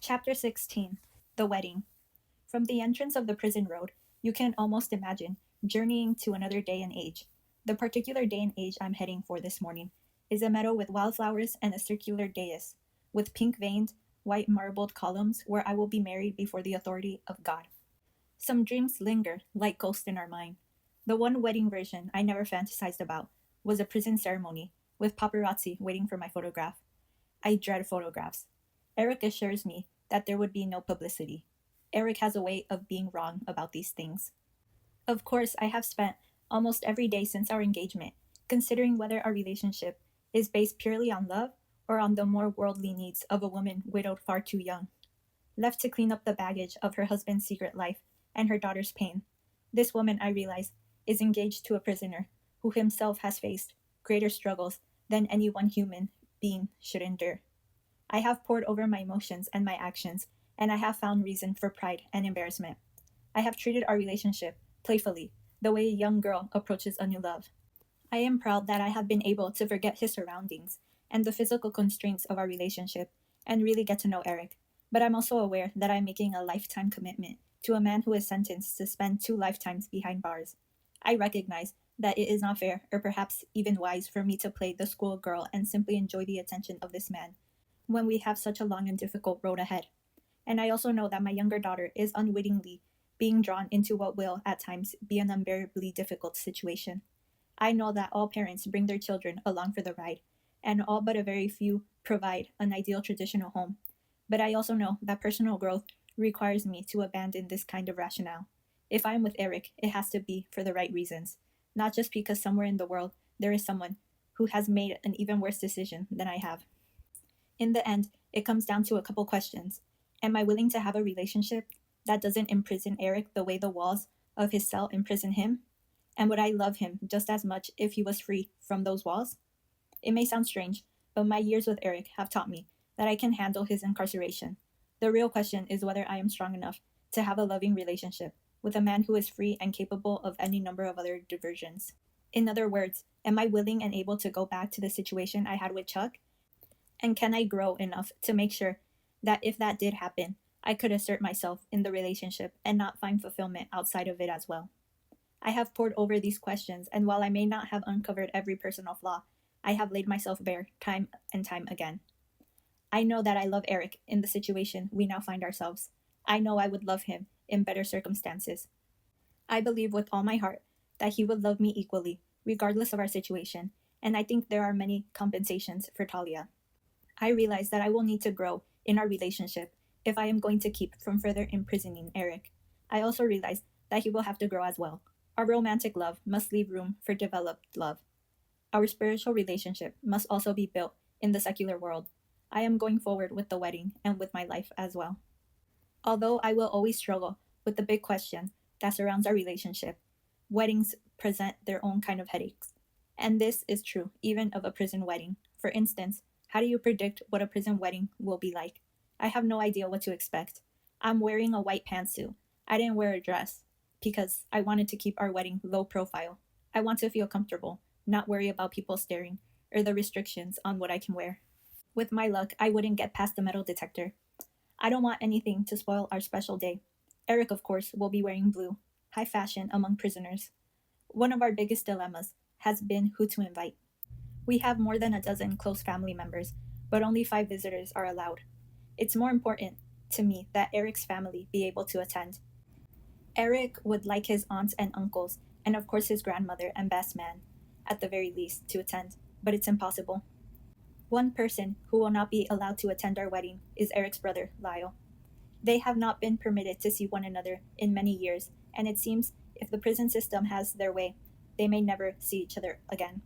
Chapter 16 The Wedding. From the entrance of the prison road, you can almost imagine journeying to another day and age. The particular day and age I'm heading for this morning is a meadow with wildflowers and a circular dais, with pink veined, white marbled columns where I will be married before the authority of God. Some dreams linger like ghosts in our mind. The one wedding version I never fantasized about was a prison ceremony with paparazzi waiting for my photograph. I dread photographs. Erik assures me that there would be no publicity. Erik has a way of being wrong about these things. Of course, I have spent almost every day since our engagement considering whether our relationship is based purely on love or on the more worldly needs of a woman widowed far too young, left to clean up the baggage of her husband's secret life and her daughter's pain. This woman, I realize, is engaged to a prisoner who himself has faced greater struggles than any one human being should endure. I have pored over my emotions and my actions, and I have found reason for pride and embarrassment. I have treated our relationship playfully, the way a young girl approaches a new love. I am proud that I have been able to forget his surroundings and the physical constraints of our relationship and really get to know Erik. But I'm also aware that I'm making a lifetime commitment to a man who is sentenced to spend 2 lifetimes behind bars. I recognize that it is not fair or perhaps even wise for me to play the schoolgirl and simply enjoy the attention of this man when we have such a long and difficult road ahead. And I also know that my younger daughter is unwittingly being drawn into what will, at times, be an unbearably difficult situation. I know that all parents bring their children along for the ride, and all but a very few provide an ideal traditional home. But I also know that personal growth requires me to abandon this kind of rationale. If I am with Erik, it has to be for the right reasons, not just because somewhere in the world there is someone who has made an even worse decision than I have. In the end, it comes down to a couple questions. Am I willing to have a relationship that doesn't imprison Erik the way the walls of his cell imprison him? And would I love him just as much if he was free from those walls? It may sound strange, but my years with Erik have taught me that I can handle his incarceration. The real question is whether I am strong enough to have a loving relationship with a man who is free and capable of any number of other diversions. In other words, am I willing and able to go back to the situation I had with Chuck? And can I grow enough to make sure that if that did happen, I could assert myself in the relationship and not find fulfillment outside of it as well? I have pored over these questions, and while I may not have uncovered every personal flaw, I have laid myself bare time and time again. I know that I love Erik in the situation we now find ourselves. I know I would love him in better circumstances. I believe with all my heart that he would love me equally, regardless of our situation, and I think there are many compensations for Talia. I realize that I will need to grow in our relationship if I am going to keep from further imprisoning Erik. I also realize that he will have to grow as well. Our romantic love must leave room for developed love. Our spiritual relationship must also be built in the secular world. I am going forward with the wedding and with my life as well. Although I will always struggle with the big question that surrounds our relationship, weddings present their own kind of headaches. And this is true even of a prison wedding. For instance, how do you predict what a prison wedding will be like? I have no idea what to expect. I'm wearing a white pantsuit. I didn't wear a dress because I wanted to keep our wedding low profile. I want to feel comfortable, not worry about people staring or the restrictions on what I can wear. With my luck, I wouldn't get past the metal detector. I don't want anything to spoil our special day. Erik, of course, will be wearing blue, high fashion among prisoners. One of our biggest dilemmas has been who to invite. We have more than a dozen close family members, but only 5 visitors are allowed. It's more important to me that Erik's family be able to attend. Erik would like his aunts and uncles, and of course his grandmother and best man, at the very least, to attend, but it's impossible. One person who will not be allowed to attend our wedding is Erik's brother, Lyle. They have not been permitted to see one another in many years, and it seems if the prison system has their way, they may never see each other again.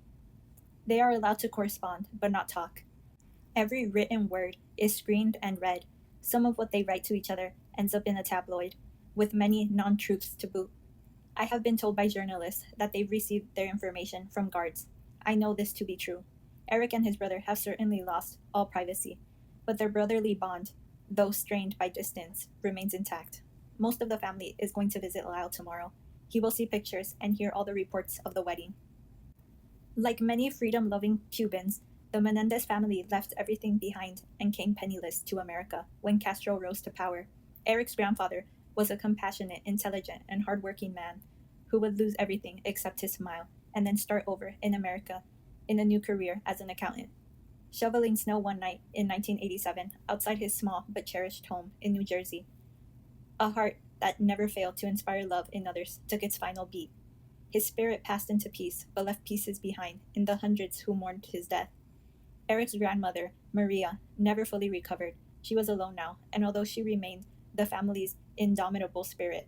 They are allowed to correspond, but not talk. Every written word is screened and read. Some of what they write to each other ends up in a tabloid, with many non-truths to boot. I have been told by journalists that they've received their information from guards. I know this to be true. Erik and his brother have certainly lost all privacy, but their brotherly bond, though strained by distance, remains intact. Most of the family is going to visit Lyle tomorrow. He will see pictures and hear all the reports of the wedding. Like many freedom-loving Cubans, The Menendez family left everything behind and came penniless to America when Castro rose to power. Erik's grandfather was a compassionate, intelligent, and hardworking man who would lose everything except his smile and then start over in America in a new career as an accountant. Shoveling snow one night in 1987 outside his small but cherished home in New Jersey, a heart that never failed to inspire love in others took its final beat. His spirit passed into peace, but left pieces behind in the hundreds who mourned his death. Erik's grandmother, Maria, never fully recovered. She was alone now, and although she remained the family's indomitable spirit,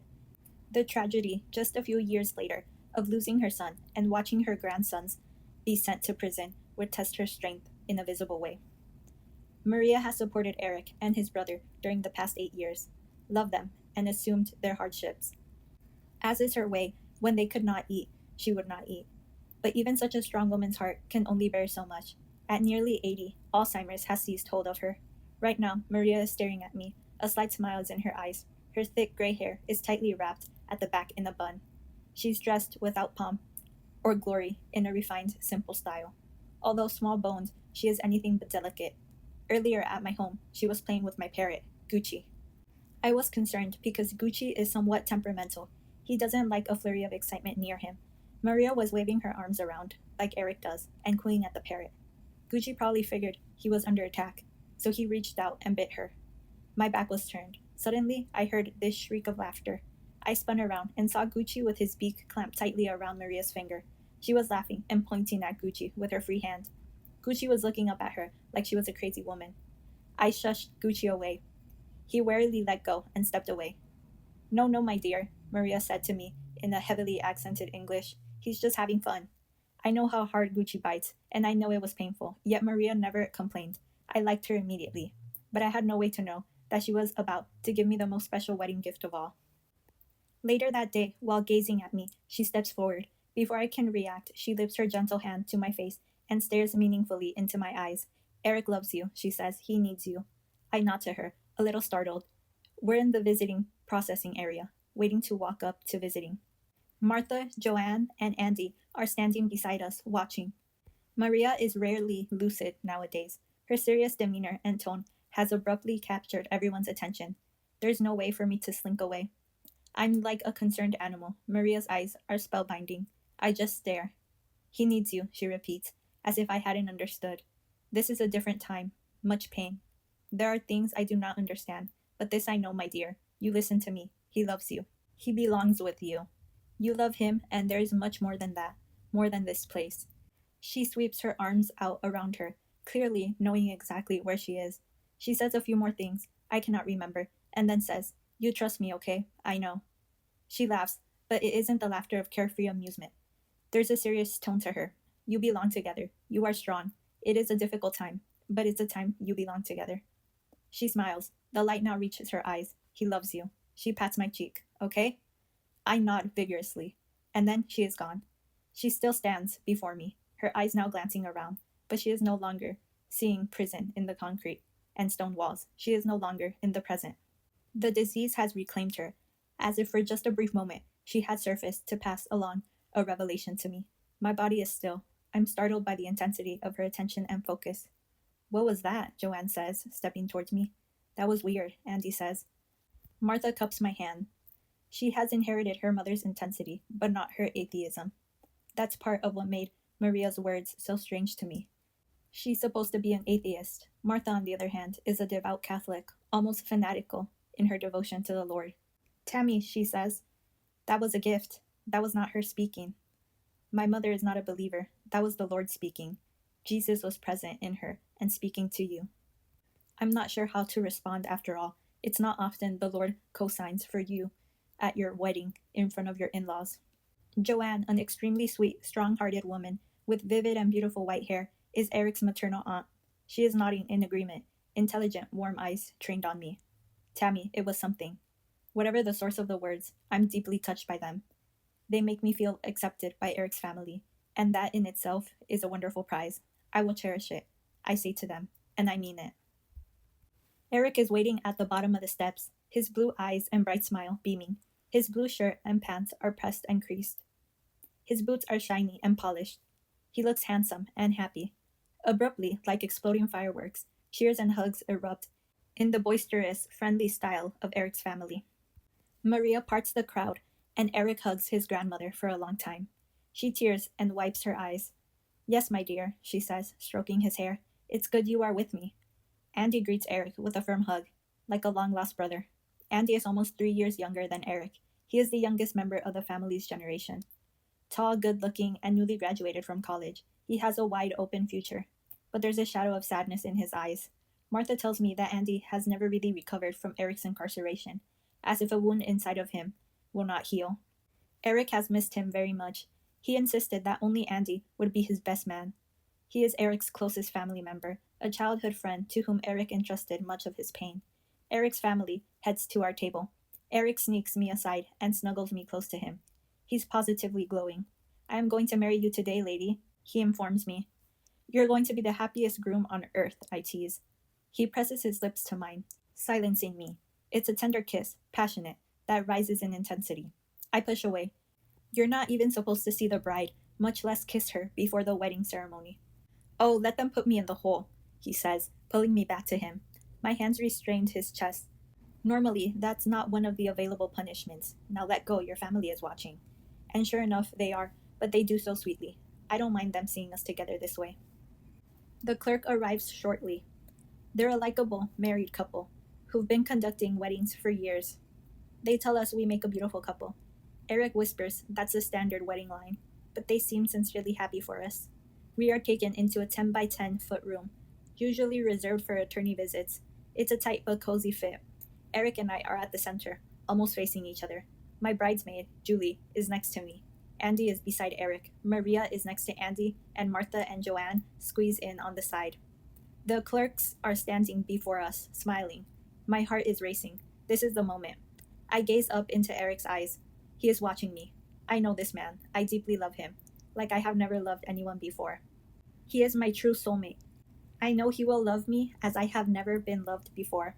the tragedy, just a few years later, of losing her son and watching her grandsons be sent to prison would test her strength in a visible way. Maria has supported Erik and his brother during the past 8 years, loved them, and assumed their hardships. As is her way, when they could not eat, she would not eat. But even such a strong woman's heart can only bear so much. At nearly 80, Alzheimer's has seized hold of her. Right now, Maria is staring at me. A slight smile is in her eyes. Her thick gray hair is tightly wrapped at the back in a bun. She's dressed without pomp or glory in a refined, simple style. Although small boned, she is anything but delicate. Earlier at my home, she was playing with my parrot, Gucci. I was concerned because Gucci is somewhat temperamental. He doesn't like a flurry of excitement near him. Maria was waving her arms around, like Erik does, and cooing at the parrot. Gucci probably figured he was under attack, so he reached out and bit her. My back was turned. Suddenly, I heard this shriek of laughter. I spun around and saw Gucci with his beak clamped tightly around Maria's finger. She was laughing and pointing at Gucci with her free hand. Gucci was looking up at her like she was a crazy woman. I shushed Gucci away. He warily let go and stepped away. No, no, my dear, Maria said to me in a heavily accented English. He's just having fun. I know how hard Gucci bites, and I know it was painful, yet Maria never complained. I liked her immediately, but I had no way to know that she was about to give me the most special wedding gift of all. Later that day, while gazing at me, she steps forward. Before I can react, she lifts her gentle hand to my face and stares meaningfully into my eyes. Erik loves you, she says. He needs you. I nod to her, a little startled. We're in the visiting processing area, waiting to walk up to visiting. Martha, Joanne, and Andy are standing beside us, watching. Maria is rarely lucid nowadays. Her serious demeanor and tone has abruptly captured everyone's attention. There's no way for me to slink away. I'm like a concerned animal. Maria's eyes are spellbinding. I just stare. He needs you, she repeats, as if I hadn't understood. This is a different time. Much pain. There are things I do not understand, but this I know, my dear. You listen to me. He loves you. He belongs with you. You love him, and there is much more than that, more than this place. She sweeps her arms out around her, clearly knowing exactly where she is. She says a few more things I cannot remember, and then says, You trust me, okay? I know. She laughs, but it isn't the laughter of carefree amusement. There's a serious tone to her. You belong together. You are strong. It is a difficult time, but it's a time you belong together. She smiles. The light now reaches her eyes. He loves you. She pats my cheek. Okay? I nod vigorously, and then she is gone. She still stands before me, her eyes now glancing around, but she is no longer seeing prison in the concrete and stone walls. She is no longer in the present. The disease has reclaimed her, as if for just a brief moment she had surfaced to pass along a revelation to me. My body is still. I'm startled by the intensity of her attention and focus. What was that? Joanne says, stepping towards me. That was weird, Andy says. Martha cups my hand. She has inherited her mother's intensity, but not her atheism. That's part of what made Maria's words so strange to me. She's supposed to be an atheist. Martha, on the other hand, is a devout Catholic, almost fanatical in her devotion to the Lord. Tammy, she says, that was a gift. That was not her speaking. My mother is not a believer. That was the Lord speaking. Jesus was present in her and speaking to you. I'm not sure how to respond after all. It's not often the Lord co-signs for you at your wedding in front of your in-laws. Joanne, an extremely sweet, strong-hearted woman with vivid and beautiful white hair, is Erik's maternal aunt. She is nodding in agreement, intelligent, warm eyes trained on me. Tammy, it was something. Whatever the source of the words, I'm deeply touched by them. They make me feel accepted by Erik's family, and that in itself is a wonderful prize. I will cherish it, I say to them, and I mean it. Erik is waiting at the bottom of the steps, his blue eyes and bright smile beaming. His blue shirt and pants are pressed and creased. His boots are shiny and polished. He looks handsome and happy. Abruptly, like exploding fireworks, cheers and hugs erupt in the boisterous, friendly style of Erik's family. Maria parts the crowd, and Erik hugs his grandmother for a long time. She tears and wipes her eyes. Yes, my dear, she says, stroking his hair. It's good you are with me. Andy greets Erik with a firm hug, like a long lost brother. Andy is almost 3 years younger than Erik. He is the youngest member of the family's generation. Tall, good looking, and newly graduated from college, he has a wide open future. But there's a shadow of sadness in his eyes. Martha tells me that Andy has never really recovered from Erik's incarceration, as if a wound inside of him will not heal. Erik has missed him very much. He insisted that only Andy would be his best man. He is Erik's closest family member, a childhood friend to whom Erik entrusted much of his pain. Erik's family heads to our table. Erik sneaks me aside and snuggles me close to him. He's positively glowing. I am going to marry you today, lady, he informs me. You're going to be the happiest groom on earth, I tease. He presses his lips to mine, silencing me. It's a tender kiss, passionate, that rises in intensity. I push away. You're not even supposed to see the bride, much less kiss her before the wedding ceremony. Oh, let them put me in the hole, he says, pulling me back to him. My hands restrained his chest. Normally, that's not one of the available punishments. Now let go, your family is watching. And sure enough, they are, but they do so sweetly. I don't mind them seeing us together this way. The clerk arrives shortly. They're a likable, married couple who've been conducting weddings for years. They tell us we make a beautiful couple. Erik whispers that's a standard wedding line, but they seem sincerely happy for us. We are taken into a 10 by 10 foot room, usually reserved for attorney visits. It's a tight but cozy fit. Erik and I are at the center, almost facing each other. My bridesmaid, Julie, is next to me. Andy is beside Erik. Maria is next to Andy, and Martha and Joanne squeeze in on the side. The clerks are standing before us, smiling. My heart is racing. This is the moment. I gaze up into Erik's eyes. He is watching me. I know this man. I deeply love him, like I have never loved anyone before. He is my true soulmate. I know he will love me as I have never been loved before.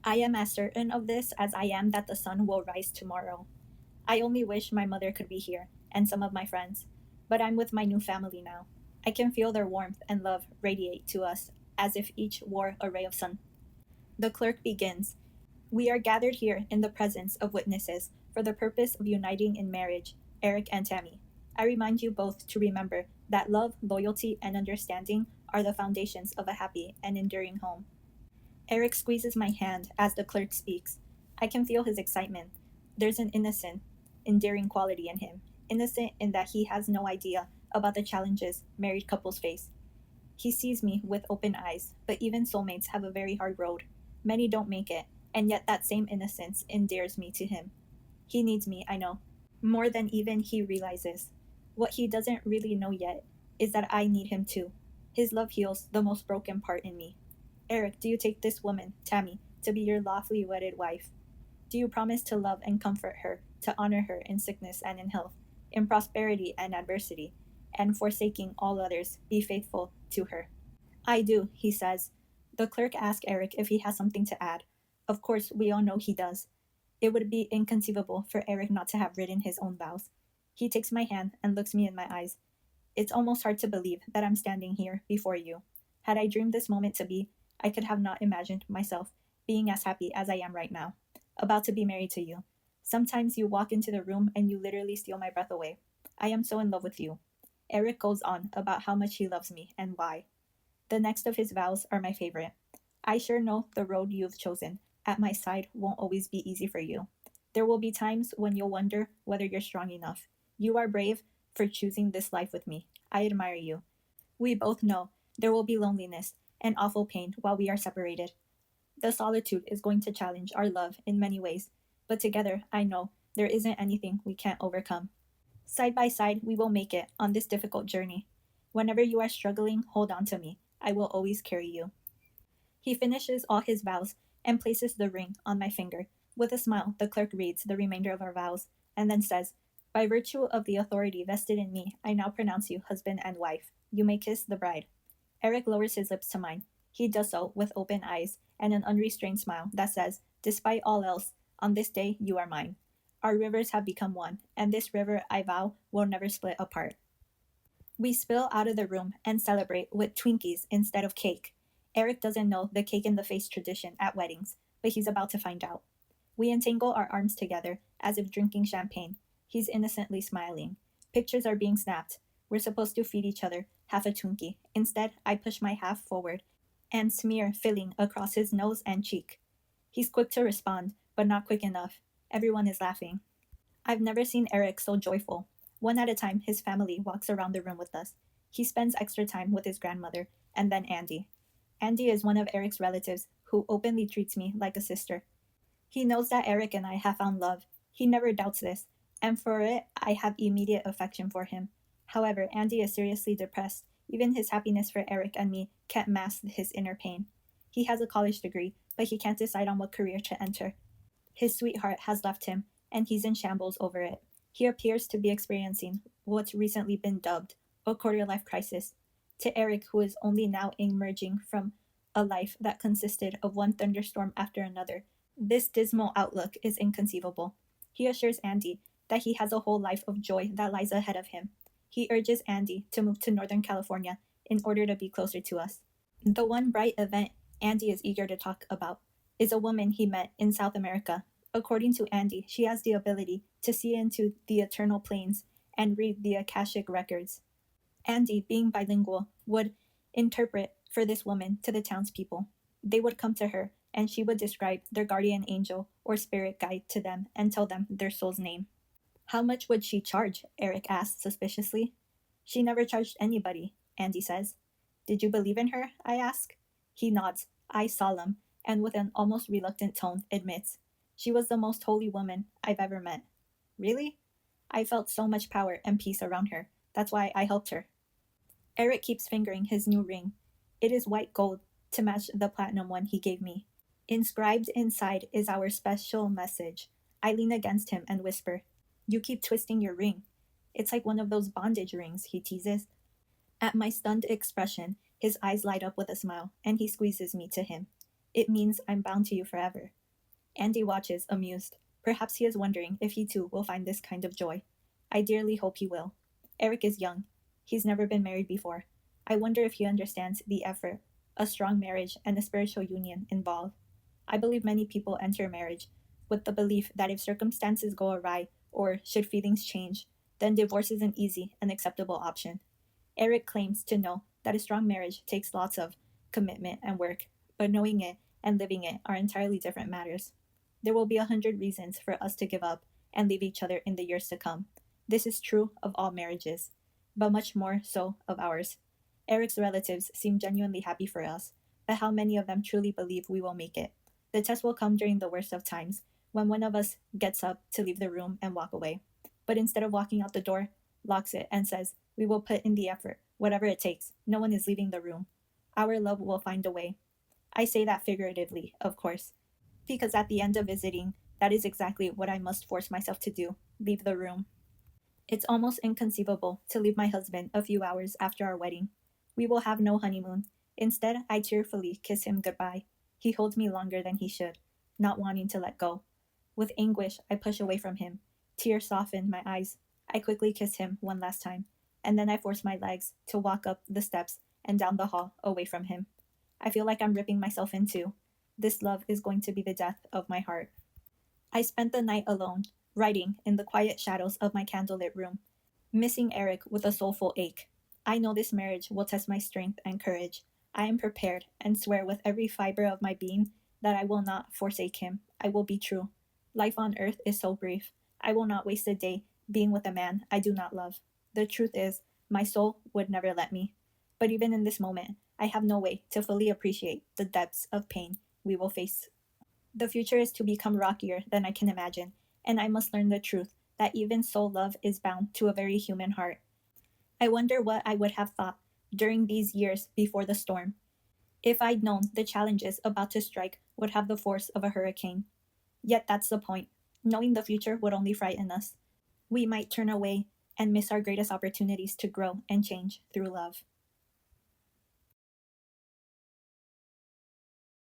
I am as certain of this as I am that the sun will rise tomorrow. I only wish my mother could be here, and some of my friends. But I'm with my new family now. I can feel their warmth and love radiate to us, as if each wore a ray of sun. The clerk begins. We are gathered here in the presence of witnesses for the purpose of uniting in marriage, Erik and Tammy. I remind you both to remember that love, loyalty, and understanding are the foundations of a happy and enduring home. Erik squeezes my hand as the clerk speaks. I can feel his excitement. There's an innocent, endearing quality in him. Innocent in that he has no idea about the challenges married couples face. He sees me with open eyes, but even soulmates have a very hard road. Many don't make it, and yet that same innocence endears me to him. He needs me, I know, more than even he realizes. What he doesn't really know yet is that I need him too. His love heals the most broken part in me. Erik, do you take this woman, Tammy, to be your lawfully wedded wife? Do you promise to love and comfort her, to honor her in sickness and in health, in prosperity and adversity, and forsaking all others, be faithful to her? I do, he says. The clerk asks Erik if he has something to add. Of course, we all know he does. It would be inconceivable for Erik not to have written his own vows. He takes my hand and looks me in my eyes. It's almost hard to believe that I'm standing here before you. Had I dreamed this moment to be, I could have not imagined myself being as happy as I am right now, about to be married to you. Sometimes you walk into the room and you literally steal my breath away. I am so in love with you. Erik goes on about how much he loves me and why. The next of his vows are my favorite. I sure know the road you've chosen at my side won't always be easy for you. There will be times when you'll wonder whether you're strong enough. You are brave for choosing this life with me. I admire you. We both know there will be loneliness and awful pain while we are separated. The solitude is going to challenge our love in many ways, but together I know there isn't anything we can't overcome. Side by side, we will make it on this difficult journey. Whenever you are struggling, hold on to me. I will always carry you. He finishes all his vows and places the ring on my finger. With a smile, the clerk reads the remainder of our vows and then says, By virtue of the authority vested in me, I now pronounce you husband and wife. You may kiss the bride. Erik lowers his lips to mine. He does so with open eyes and an unrestrained smile that says, Despite all else, on this day you are mine. Our rivers have become one, and this river, I vow, will never split apart. We spill out of the room and celebrate with Twinkies instead of cake. Erik doesn't know the cake in the face tradition at weddings, but he's about to find out. We entangle our arms together as if drinking champagne. He's innocently smiling. Pictures are being snapped. We're supposed to feed each other half a Twinkie. Instead, I push my half forward and smear filling across his nose and cheek. He's quick to respond, but not quick enough. Everyone is laughing. I've never seen Erik so joyful. One at a time, his family walks around the room with us. He spends extra time with his grandmother, and then Andy. Andy is one of Erik's relatives who openly treats me like a sister. He knows that Erik and I have found love. He never doubts this, and for it, I have immediate affection for him. However, Andy is seriously depressed. Even his happiness for Erik and me can't mask his inner pain. He has a college degree, but he can't decide on what career to enter. His sweetheart has left him, and he's in shambles over it. He appears to be experiencing what's recently been dubbed a quarter-life crisis. To Erik, who is only now emerging from a life that consisted of one thunderstorm after another, this dismal outlook is inconceivable. He assures Andy that he has a whole life of joy that lies ahead of him. He urges Andy to move to Northern California in order to be closer to us. The one bright event Andy is eager to talk about is a woman he met in South America. According to Andy, she has the ability to see into the eternal planes and read the Akashic records. Andy, being bilingual, would interpret for this woman to the townspeople. They would come to her, and she would describe their guardian angel or spirit guide to them and tell them their soul's name. How much would she charge? Erik asked suspiciously. She never charged anybody, Andy says. Did you believe in her? I ask. He nods, eyes solemn, and with an almost reluctant tone admits, she was the most holy woman I've ever met. Really? I felt so much power and peace around her. That's why I helped her. Erik keeps fingering his new ring. It is white gold to match the platinum one he gave me. Inscribed inside is our special message. I lean against him and whisper, You keep twisting your ring. It's like one of those bondage rings, he teases. At my stunned expression, his eyes light up with a smile, and he squeezes me to him. It means I'm bound to you forever. Andy watches, amused. Perhaps he is wondering if he too will find this kind of joy. I dearly hope he will. Erik is young. He's never been married before. I wonder if he understands the effort a strong marriage and a spiritual union involve. I believe many people enter marriage with the belief that if circumstances go awry or should feelings change, then divorce is an easy and acceptable option. Erik claims to know that a strong marriage takes lots of commitment and work, but knowing it and living it are entirely different matters. There will be 100 reasons for us to give up and leave each other in the years to come. This is true of all marriages, but much more so of ours. Erik's relatives seem genuinely happy for us, but how many of them truly believe we will make it? The test will come during the worst of times, when one of us gets up to leave the room and walk away, but instead of walking out the door, locks it and says, We will put in the effort, whatever it takes. No one is leaving the room. Our love will find a way. I say that figuratively, of course, because at the end of visiting, that is exactly what I must force myself to do, leave the room. It's almost inconceivable to leave my husband a few hours after our wedding. We will have no honeymoon. Instead, I tearfully kiss him goodbye. He holds me longer than he should, not wanting to let go. With anguish, I push away from him. Tears soften my eyes. I quickly kiss him one last time, and then I force my legs to walk up the steps and down the hall away from him. I feel like I'm ripping myself in two. This love is going to be the death of my heart. I spent the night alone, writing in the quiet shadows of my candlelit room, missing Erik with a soulful ache. I know this marriage will test my strength and courage. I am prepared and swear with every fiber of my being that I will not forsake him. I will be true. Life on earth is so brief. I will not waste a day being with a man I do not love. The truth is, my soul would never let me. But even in this moment, I have no way to fully appreciate the depths of pain we will face. The future is to become rockier than I can imagine, and I must learn the truth that even soul love is bound to a very human heart. I wonder what I would have thought during these years before the storm, if I'd known the challenges about to strike would have the force of a hurricane. Yet that's the point. Knowing the future would only frighten us. We might turn away and miss our greatest opportunities to grow and change through love.